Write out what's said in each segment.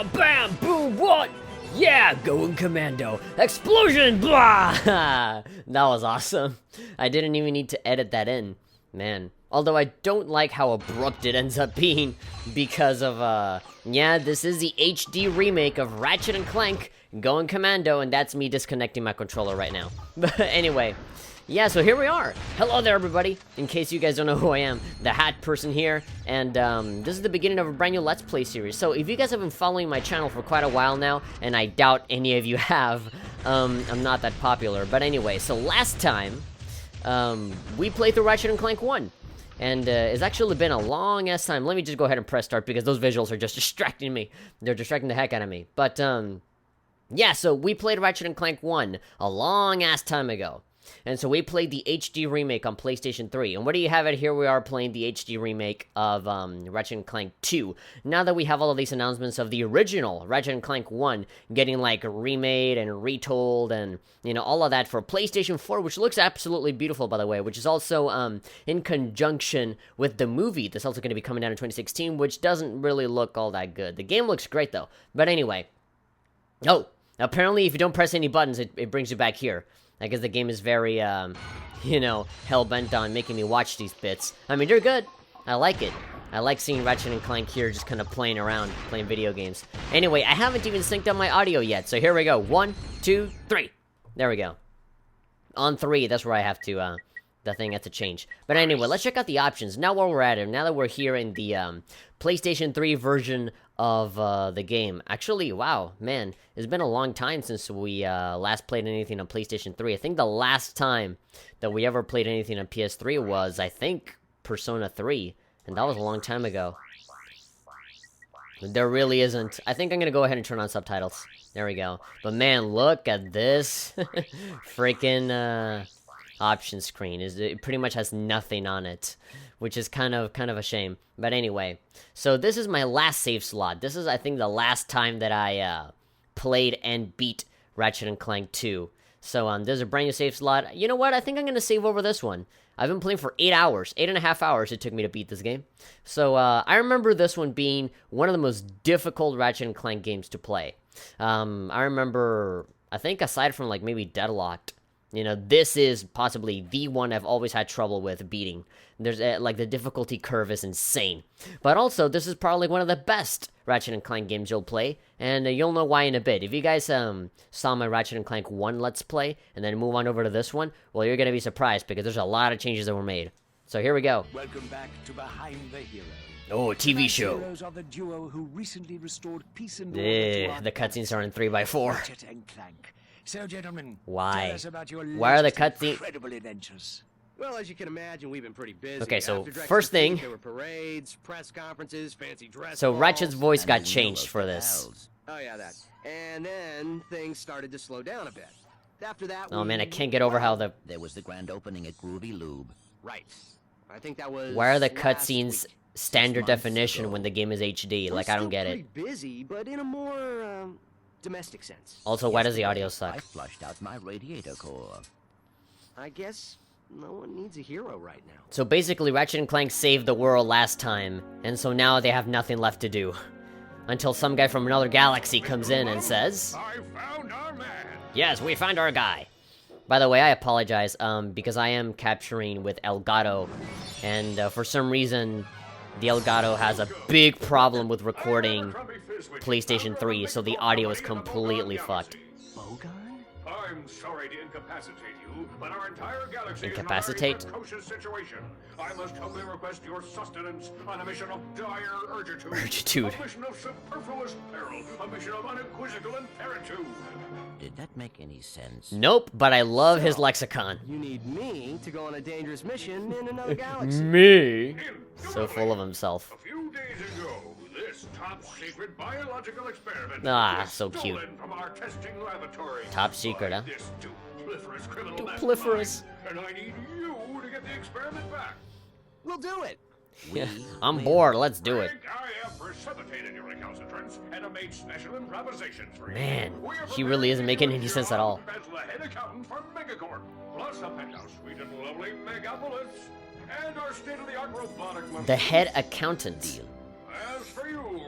blah, bam, boom, what? Yeah, going commando. Explosion, blah! That was awesome. I didn't even need to edit that in. Man. Although I don't like how abrupt it ends up being because of, yeah, this is the HD remake of Ratchet and Clank going commando, and that's me disconnecting my controller right now. But anyway, yeah, so here we are. Hello there, everybody. In case you guys don't know who I am, the hat person here, and this is the beginning of a brand new Let's Play series. So if you guys have been following my channel for quite a while now, and I doubt any of you have, I'm not that popular. But anyway, so last time, we played through Ratchet and Clank 1. And it's actually been a long-ass time. Let me just go ahead and press start because those visuals are just distracting me. They're distracting the heck out of me. But, yeah, so we played Ratchet and Clank 1 a long-ass time ago. And so we played the HD remake on PlayStation 3. And what do you have it? Here we are playing the HD remake of Ratchet and Clank 2. Now that we have all of these announcements of the original Ratchet and Clank 1 getting, like, remade and retold and, you know, all of that for PlayStation 4, which looks absolutely beautiful, by the way, which is also in conjunction with the movie that's also going to be coming out in 2016, which doesn't really look all that good. The game looks great, though. But anyway. Oh, apparently if you don't press any buttons, it brings you back here. I guess the game is very, you know, hell-bent on making me watch these bits. I mean, they're good. I like it. I like seeing Ratchet and Clank here just kind of playing around, playing video games. Anyway, I haven't even synced up my audio yet, so here we go. 1, 2, 3. There we go. On 3, that's where I have to, the thing has to change. But anyway, let's check out the options. Now while we're at it, now that we're here in the, PlayStation 3 version of the game. Actually, wow, man, it's been a long time since we last played anything on PlayStation 3. I think the last time that we ever played anything on PS3 was, I think, Persona 3, and that was a long time ago. There really isn't. I think I'm gonna go ahead and turn on subtitles. There we go. But man, look at this freaking option screen. It pretty much has nothing on it, which is kind of a shame. But anyway, so this is my last save slot. This is, I think, the last time that I played and beat Ratchet and Clank 2. So there's a brand new save slot. You know what? I think I'm gonna save over this one. I've been playing for 8 hours, 8.5 hours it took me to beat this game. So I remember this one being one of the most difficult Ratchet and Clank games to play. I remember, I think aside from like maybe Deadlocked, you know, this is possibly the one I've always had trouble with beating. There's, like, the difficulty curve is insane. But also, this is probably one of the best Ratchet and Clank games you'll play, and you'll know why in a bit. If you guys saw my Ratchet and Clank 1 Let's Play, and then move on over to this one, well, you're gonna be surprised, because there's a lot of changes that were made. So here we go. Welcome back to Behind the Hero. Oh, a TV show. Heroes are the duo who recently restored peace and order The cutscenes are in 3x4. Ratchet and Clank. So, gentlemen, Why? tell us about your Why are the latest cutscenes? incredible adventures. Well, as you can imagine, we've been pretty busy. Okay, so After Drexel's first thing- peak, there were parades, press conferences, fancy dress So balls. Ratchet's voice got And the changed yellow for this. bells. Oh yeah, that. And then things started to slow down a bit. After that, Oh man, I can't get over how the... There was the grand opening at Groovy Lube. Right. I think that was. Why are the last cutscenes week. standard 6 months definition ago. when the game is HD? We're Like, I don't still get it. pretty busy, but in a more domestic sense. Also, why does the audio I suck? flushed out my radiator core. I guess no one needs a hero right now. So basically, Ratchet and Clank saved the world last time, and so now they have nothing left to do. Until some guy from another galaxy comes in and says, I found our man. yes, we found our guy. By the way, I apologize, because I am capturing with Elgato, and for some reason, the Elgato has a big problem with recording PlayStation 3, so the audio is completely fucked. Bogon? I'm sorry to incapacitate you, but our entire galaxy Incapacitate? is in a very precocious situation. I must humbly request your sustenance on a mission of dire urgitude. Urgitude. A mission of superfluous peril. A mission of unequivocal imperitude. Did that make any sense? Nope, but I love his lexicon. You need me to go on a dangerous mission in another galaxy. Me? So full of himself. A few days ago, this top-secret biological experiment Ah, was so cute. stolen from our testing laboratory. Top secret, by huh? This dupliferous criminal Dupliferous. mastermind, and I need you to get the experiment back. We'll do it. Yeah, I'm bored, let's do it. Frank, I have precipitated your recalcitrance and have made special improvisations for you. Man, We are he really isn't making any prepared sense to at all. serve As the head accountant for Megacorp, plus a penthouse suite in lovely Megapolis, and our state-of-the-art robotic. The head accountant. As for you,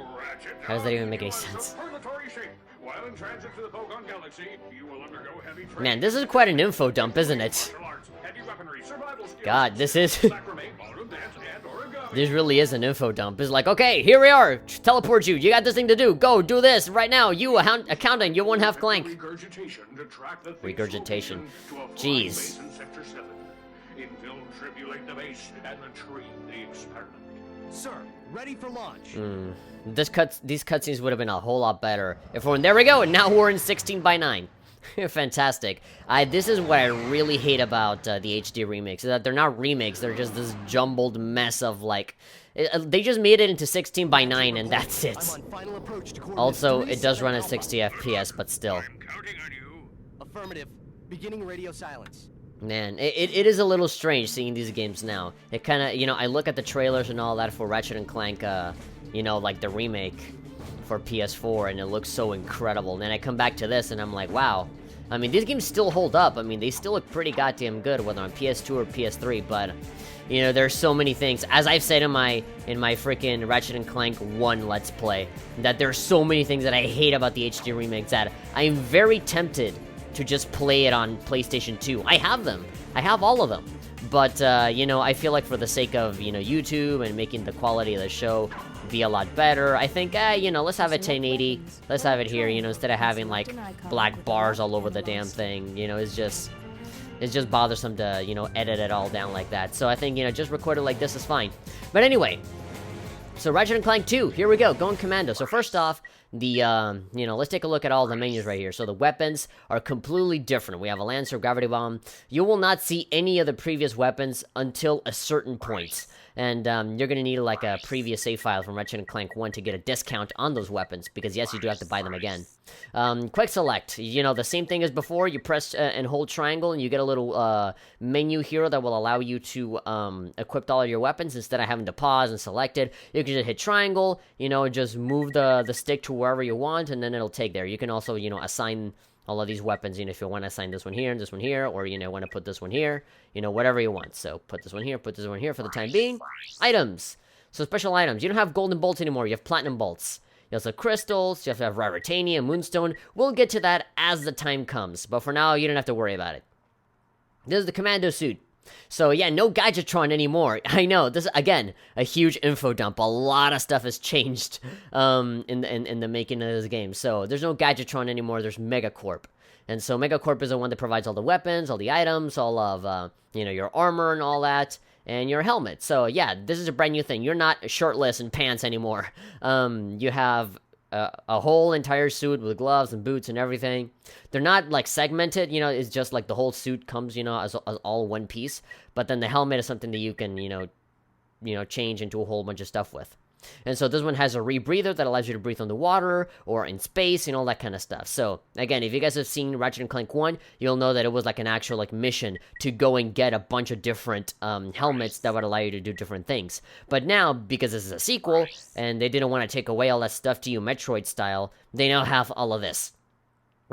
Ratchet. How does that even make any sense? Superlatory shape. While in transit to the Pogon Galaxy, you will undergo heavy training. Man, this is quite an info dump, isn't it? Martial arts, heavy weaponry, survival skills, God, this is... macrame, ballroom dance, and origami. This really is an info dump. It's like, okay, here we are. Teleport you. You got this thing to do. Go, do this right now. You, accountant, you won't have Clank. Regurgitation to track the Regurgitation. to a flying Jeez. base in Sector 7. Infiltrate the base and retrieve the experiment. Sir, ready for launch. These cutscenes would have been a whole lot better if we're in, there we go, and now we're in 16:9. Fantastic. This is what I really hate about the HD remakes, is that they're not remakes, they're just this jumbled mess of like, they just made it into 16:9 and that's it. I'm on final approach to Also, it does run at 60 FPS, but still. I'm counting on you. Affirmative. Beginning radio silence. Man, it is a little strange seeing these games now. It kind of, you know, I look at the trailers and all that for Ratchet and Clank, you know, like the remake for PS4, and it looks so incredible. And then I come back to this, and I'm like, wow. I mean, these games still hold up. I mean, they still look pretty goddamn good, whether on PS2 or PS3. But, you know, there's so many things. As I've said in my freaking Ratchet and Clank 1 Let's Play, that there's so many things that I hate about the HD remakes that I'm very tempted to just play it on PlayStation 2. I have them. I have all of them. But, you know, I feel like for the sake of, you know, YouTube and making the quality of the show be a lot better, I think, you know, let's have it 1080. Let's have it here, you know, instead of having, like, black bars all over the damn thing. You know, it's just bothersome to, you know, edit it all down like that. So I think, you know, just record it like this is fine. But anyway, so Ratchet and Clank 2, here we go, going Commando. So first off, the, you know, let's take a look at all the menus right here. So the weapons are completely different. We have a Lancer, Gravity Bomb. You will not see any of the previous weapons until a certain point. And you're going to need like a previous save file from Ratchet & Clank 1 to get a discount on those weapons, because yes, you do have to buy them again. Quick select, you know, the same thing as before. You press and hold triangle and you get a little menu here that will allow you to equip all of your weapons instead of having to pause and select it. You can just hit triangle, you know, just move the stick to wherever you want, and then it'll take there. You can also, you know, assign all of these weapons, you know, if you want to assign this one here and this one here, or, you know, want to put this one here, you know, whatever you want. So put this one here, put this one here for the time being. Items. So special items. You don't have golden bolts anymore. You have platinum bolts. You also have crystals. You have to have raritania, moonstone. We'll get to that as the time comes. But for now, you don't have to worry about it. This is the Commando suit. So yeah, no Gadgetron anymore. I know, this is, again, a huge info dump. A lot of stuff has changed in the making of this game. So there's no Gadgetron anymore, there's Megacorp. And so Megacorp is the one that provides all the weapons, all the items, all of, you know, your armor and all that, and your helmet. So yeah, this is a brand new thing. You're not shirtless and pants anymore. You have a whole entire suit with gloves and boots and everything. They're not like segmented, you know, it's just like the whole suit comes, you know, as all one piece. But then the helmet is something that you can, you know, change into a whole bunch of stuff with. And so this one has a rebreather that allows you to breathe on the water or in space and all that kind of stuff. So again, if you guys have seen Ratchet & Clank 1, you'll know that it was like an actual like mission to go and get a bunch of different helmets that would allow you to do different things. But now, because this is a sequel and they didn't want to take away all that stuff to you Metroid style, they now have all of this.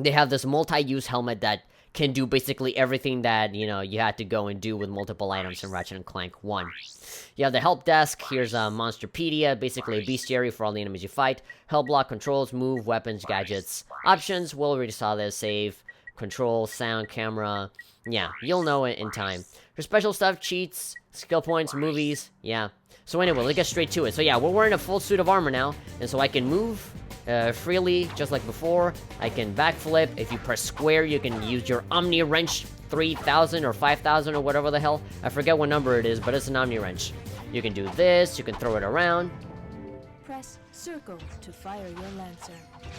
They have this multi-use helmet that can do basically everything that, you know, you had to go and do with multiple items in Ratchet & Clank 1. You have the help desk. Here's a Monsterpedia, basically a bestiary for all the enemies you fight. Help block, controls, move, weapons, gadgets. Options, well, we already saw this. Save, control, sound, camera. Yeah, you'll know it in time. For special stuff, cheats, skill points, movies. Yeah. So anyway, let's get straight to it. So yeah, we're wearing a full suit of armor now, and so I can move freely, just like before. I can backflip. If you press square, you can use your Omni Wrench 3000 or 5000 or whatever the hell. I forget what number it is, but it's an Omni Wrench. You can do this, you can throw it around. Press circle to fire your Lancer.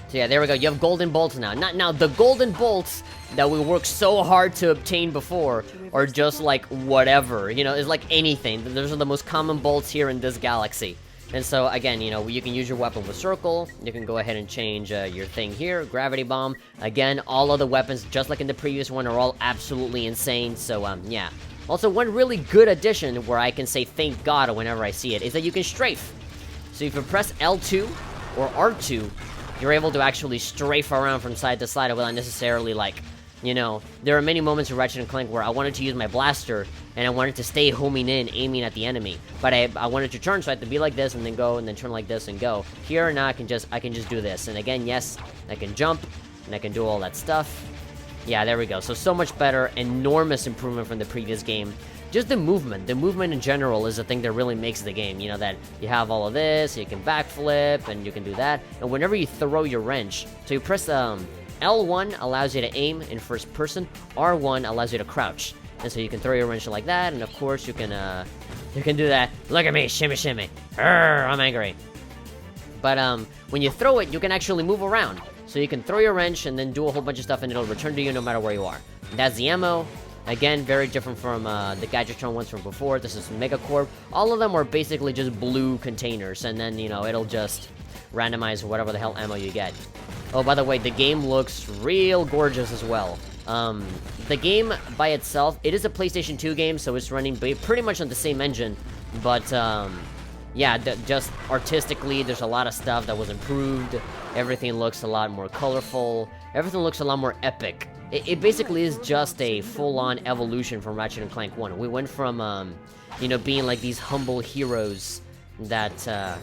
So yeah, there we go. You have golden bolts now. Now the golden bolts that we worked so hard to obtain before are just like whatever. You know, it's like anything. Those are the most common bolts here in this galaxy. And so, again, you know, you can use your weapon with circle. You can go ahead and change your thing here. Gravity bomb. Again, all of the weapons, just like in the previous one, are all absolutely insane. So, yeah. Also, one really good addition where I can say thank God whenever I see it is that you can strafe. So if you press L2 or R2, you're able to actually strafe around from side to side without necessarily, like, you know, there are many moments in Ratchet & Clank where I wanted to use my blaster, and I wanted to stay homing in, aiming at the enemy. But I wanted to turn, so I had to be like this, and then go, and then turn like this, and go. Here, now I can just do this. And again, yes, I can jump, and I can do all that stuff. Yeah, there we go. So much better. Enormous improvement from the previous game. Just the movement in general is the thing that really makes the game. You know, that you have all of this, you can backflip, and you can do that. And whenever you throw your wrench, so you press L1 allows you to aim in first person, R1 allows you to crouch. And so you can throw your wrench like that, and of course you can do that. Look at me, shimmy shimmy. Arrgh, I'm angry. But when you throw it, you can actually move around. So you can throw your wrench and then do a whole bunch of stuff, and it'll return to you no matter where you are. That's the ammo. Again, very different from the Gadgetron ones from before. This is Megacorp. All of them are basically just blue containers, and then, you know, it'll just randomize whatever the hell ammo you get. Oh, by the way, the game looks real gorgeous as well. The game by itself, it is a PlayStation 2 game, so it's running pretty much on the same engine, but yeah, just artistically, there's a lot of stuff that was improved. Everything looks a lot more colorful. Everything looks a lot more epic. It basically is just a full-on evolution from Ratchet & Clank 1. We went from, you know, being like these humble heroes that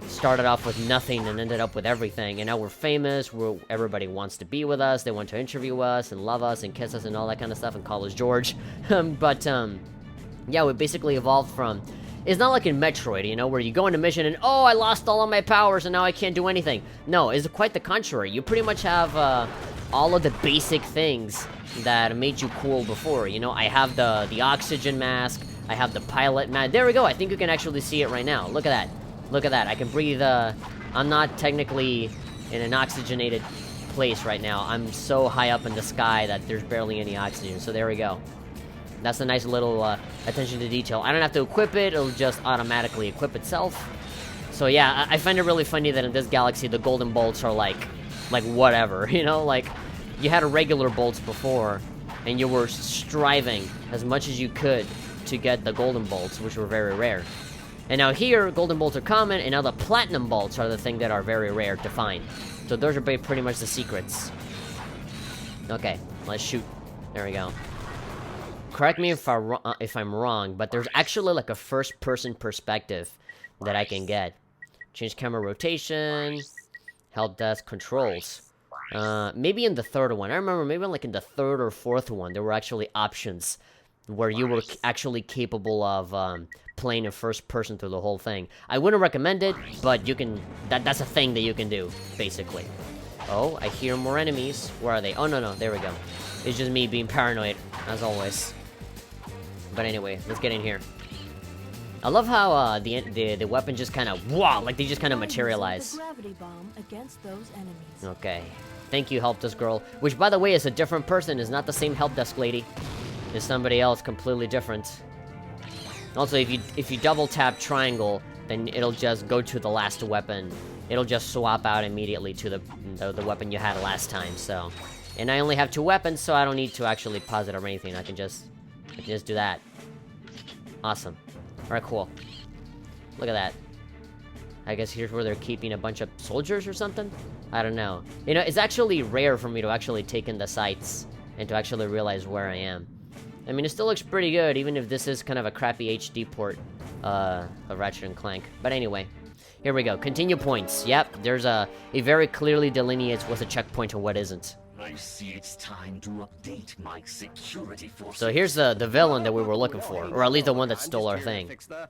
started off with nothing and ended up with everything, and now we're famous. Everybody wants to be with us. They want to interview us and love us and kiss us and all that kind of stuff and call us George. Yeah, we basically evolved from... It's not like in Metroid, you know, where you go on a mission and, oh, I lost all of my powers and now I can't do anything. No, it's quite the contrary. You pretty much have all of the basic things that made you cool before. You know, I have the oxygen mask, I have the pilot mask. There we go, I think you can actually see it right now. Look at that. Look at that. I can breathe, I'm not technically in an oxygenated place right now. I'm so high up in the sky that there's barely any oxygen, so there we go. That's a nice little attention to detail. I don't have to equip it, it'll just automatically equip itself. So yeah, I find it really funny that in this galaxy, the golden bolts are like whatever, you know? Like, you had regular bolts before, and you were striving as much as you could to get the golden bolts, which were very rare. And now here, golden bolts are common, and now the platinum bolts are the thing that are very rare to find. So those are pretty much the secrets. Okay, let's shoot. There we go. Correct me if I'm wrong, but there's actually like a first-person perspective that I can get. Change camera rotation, help desk controls. Maybe in the third one. I remember maybe like in the third or fourth one, there were actually options where you were actually capable of playing in first person through the whole thing. I wouldn't recommend it, but you can. That's a thing that you can do, basically. Oh, I hear more enemies. Where are they? Oh no, there we go. It's just me being paranoid, as always. But anyway, let's get in here. I love how the weapon just kind of like they just kind of materialize. The gravity bomb against those enemies. Okay, thank you, help desk girl. Which, by the way, is a different person. Is not the same help desk lady. It's somebody else, completely different. Also, if you double tap triangle, then it'll just go to the last weapon. It'll just swap out immediately to the weapon you had last time. So, and I only have 2 weapons, so I don't need to actually pause it or anything. I can just do that. Awesome. Alright, cool. Look at that. I guess here's where they're keeping a bunch of soldiers or something? I don't know. You know, it's actually rare for me to actually take in the sights and to actually realize where I am. I mean, it still looks pretty good, even if this is kind of a crappy HD port of Ratchet & Clank. But anyway, here we go. Continue points. Yep, there's it very clearly delineates what's a checkpoint and what isn't. I see it's time to update my security forces. So here's the villain that we were looking for, or at least the one that stole our thing. Fix the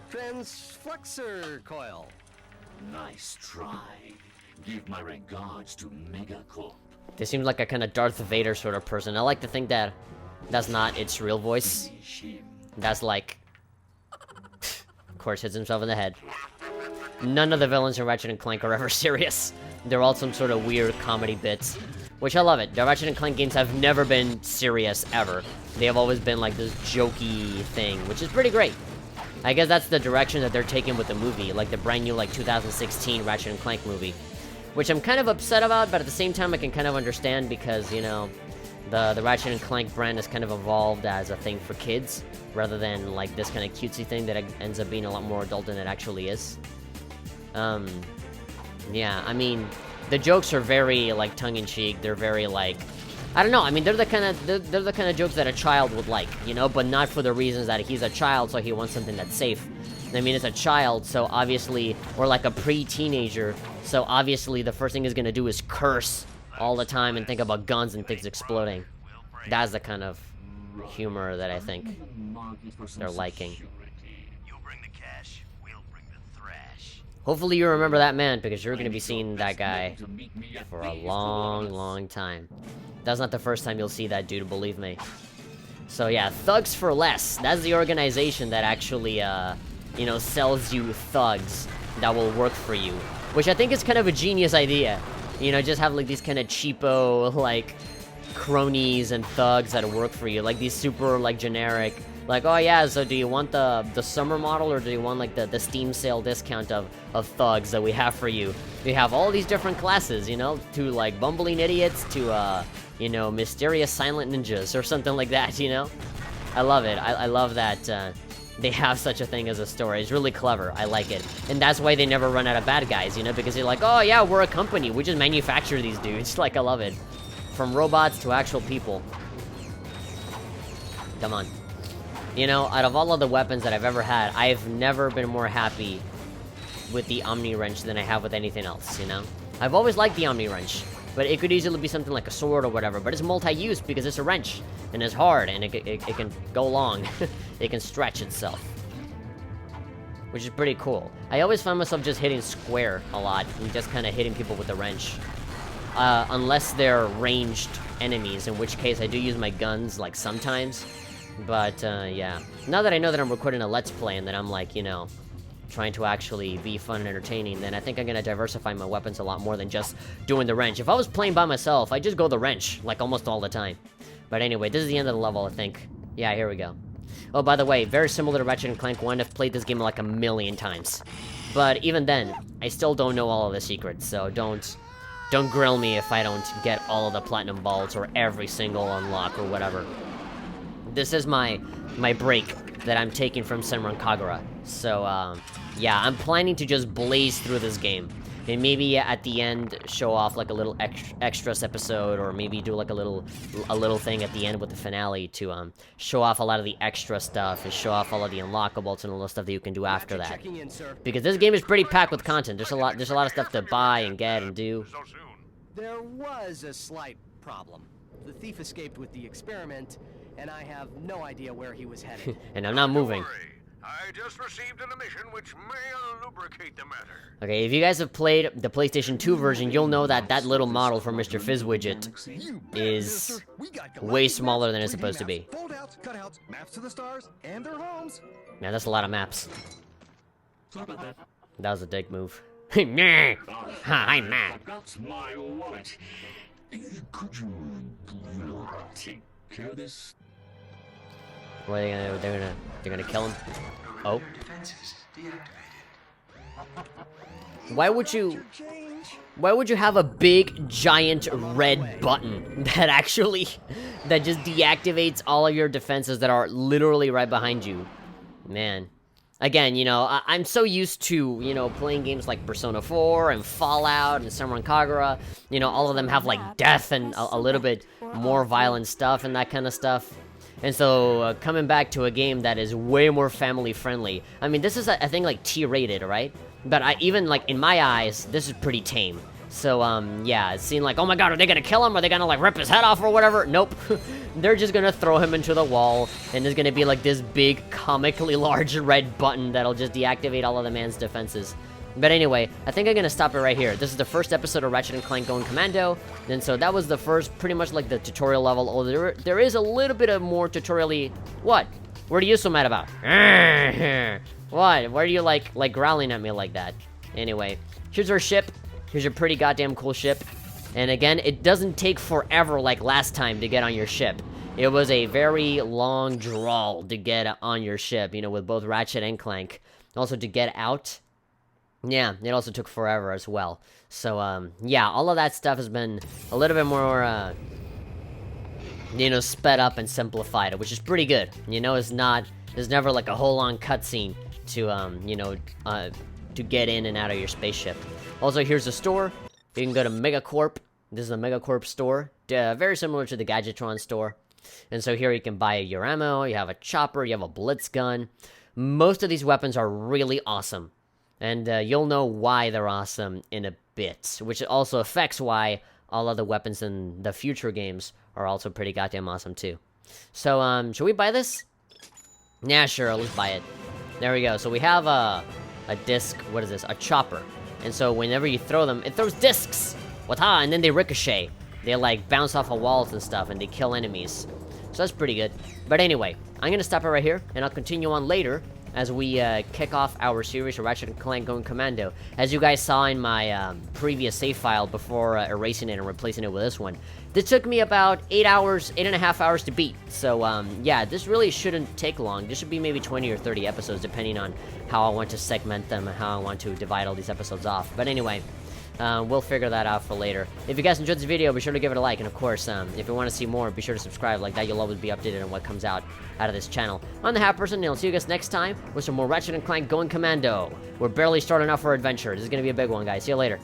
transflexor coil. Nice try. Give my regards to Megacorp. They seem like a kind of Darth Vader sort of person. I like to think that that's not its real voice. That's like... of course, hits himself in the head. None of the villains in Ratchet & Clank are ever serious. They're all some sort of weird comedy bits. Which I love it. The Ratchet & Clank games have never been serious, ever. They have always been like this jokey thing, which is pretty great. I guess that's the direction that they're taking with the movie, like the brand new, like, 2016 Ratchet & Clank movie. Which I'm kind of upset about, but at the same time I can kind of understand because, you know, the Ratchet & Clank brand has kind of evolved as a thing for kids, rather than, like, this kind of cutesy thing that ends up being a lot more adult than it actually is. Yeah, I mean... the jokes are very, like, tongue-in-cheek. They're very, like, I don't know, I mean, they're the kind of jokes that a child would like, you know, but not for the reasons that he's a child, so he wants something that's safe. I mean, it's a child, so obviously, or like a pre-teenager, so obviously the first thing he's gonna do is curse all the time and think about guns and things exploding. That's the kind of humor that I think they're liking. You bring the cash, we'll bring the thrash. Hopefully you remember that man, because you're gonna be seeing that guy for a long, long time. That's not the first time you'll see that dude, believe me. So yeah, Thugs for Less. That's the organization that actually, you know, sells you thugs that will work for you. Which I think is kind of a genius idea. You know, just have like these kind of cheapo, like, cronies and thugs that work for you. Like these super, like, generic, like, oh yeah, so do you want the summer model, or do you want, like, the Steam sale discount of thugs that we have for you? We have all these different classes, you know, to, like, bumbling idiots to, you know, mysterious silent ninjas or something like that, you know? I love it. I love that, they have such a thing as a story. It's really clever. I like it. And that's why they never run out of bad guys, you know? Because they're like, oh yeah, we're a company. We just manufacture these dudes. Like, I love it. From robots to actual people. Come on. You know, out of all of the weapons that I've ever had, I've never been more happy with the Omni Wrench than I have with anything else, you know? I've always liked the Omni Wrench, but it could easily be something like a sword or whatever, but it's multi-use because it's a wrench, and it's hard, and it can go long. It can stretch itself. Which is pretty cool. I always find myself just hitting square a lot, and just kind of hitting people with the wrench. Unless they're ranged enemies, in which case I do use my guns, like, sometimes. But, yeah. Now that I know that I'm recording a Let's Play, and that I'm, like, you know, trying to actually be fun and entertaining, then I think I'm gonna diversify my weapons a lot more than just doing the wrench. If I was playing by myself, I'd just go the wrench, like, almost all the time. But anyway, this is the end of the level, I think. Yeah, here we go. Oh, by the way, very similar to Ratchet Clank 1, I've played this game like a million times. But even then, I still don't know all of the secrets, so don't grill me if I don't get all of the platinum balls or every single unlock or whatever. This is my break that I'm taking from Senran Kagura. So, yeah, I'm planning to just blaze through this game. And maybe at the end, show off like a little extras episode, or maybe do like a little thing at the end with the finale to show off a lot of the extra stuff and show off all of the unlockables and all the stuff that you can do after that. Because this game is pretty packed with content. There's a lot of stuff to buy and get and do. There was a slight problem. The thief escaped with the experiment, and I have no idea where he was headed. And I'm not moving. Don't worry. I just received an emission which may lubricate the matter. Okay, if you guys have played the PlayStation 2 version, you'll know that that little model from Mr. Fizzwidget is way smaller than it's supposed to be. Foldouts, cutouts, maps to the stars, and their homes. Man, that's a lot of maps. That was a dick move. Nah. Ha, I'm mad. That's my wallet. Could you take care of this? What are they gonna do? They're gonna kill him? Oh. Why would you have a big, giant red button that just deactivates all of your defenses that are literally right behind you? Man. Again, you know, I'm so used to, you know, playing games like Persona 4 and Fallout and Senran Kagura. You know, all of them have, like, death and a little bit more violent stuff and that kind of stuff. And so, coming back to a game that is way more family-friendly. I mean, this is, I think, like, T-rated, right? But even, like, in my eyes, this is pretty tame. So, yeah, it seemed like, oh my god, are they gonna kill him? Are they gonna, like, rip his head off or whatever? Nope. They're just gonna throw him into the wall, and there's gonna be, like, this big, comically large red button that'll just deactivate all of the man's defenses. But anyway, I think I'm gonna stop it right here. This is the first episode of Ratchet & Clank Going Commando, and so that was the first, pretty much like the tutorial level. Oh, there is a little bit of more tutorial-y. What? What are you so mad about? What? Why are you, like growling at me like that? Anyway, here's our ship. Here's your pretty goddamn cool ship. And again, it doesn't take forever like last time to get on your ship. It was a very long drawl to get on your ship, you know, with both Ratchet and Clank. Also, to get out, yeah, it also took forever as well. So, yeah, all of that stuff has been a little bit more, you know, sped up and simplified, which is pretty good. You know, there's never like a whole long cutscene to, you know, to get in and out of your spaceship. Also, here's the store. You can go to Megacorp. This is a Megacorp store, very similar to the Gadgetron store. And so here you can buy your ammo, you have a chopper, you have a blitz gun. Most of these weapons are really awesome. And you'll know why they're awesome in a bit, which also affects why all other weapons in the future games are also pretty goddamn awesome too. So, should we buy this? Yeah, sure, let's buy it. There we go. So we have a disc, what is this? A chopper. And so whenever you throw them, it throws discs! Wata! And then they ricochet. They like bounce off of walls and stuff, and they kill enemies. So that's pretty good. But anyway, I'm gonna stop it right here, and I'll continue on later as we kick off our series of Ratchet Clank Going Commando. As you guys saw in my previous save file before erasing it and replacing it with this one, this took me about 8.5 hours to beat. So yeah, this really shouldn't take long. This should be maybe 20 or 30 episodes, depending on how I want to segment them and how I want to divide all these episodes off. But anyway, we'll figure that out for later. If you guys enjoyed this video, be sure to give it a like, and of course, if you want to see more, be sure to subscribe. Like that, you'll always be updated on what comes out of this channel. I'm the Hat Person, and I'll see you guys next time with some more Ratchet & Clank Going Commando. We're barely starting off our adventure. This is going to be a big one, guys. See you later.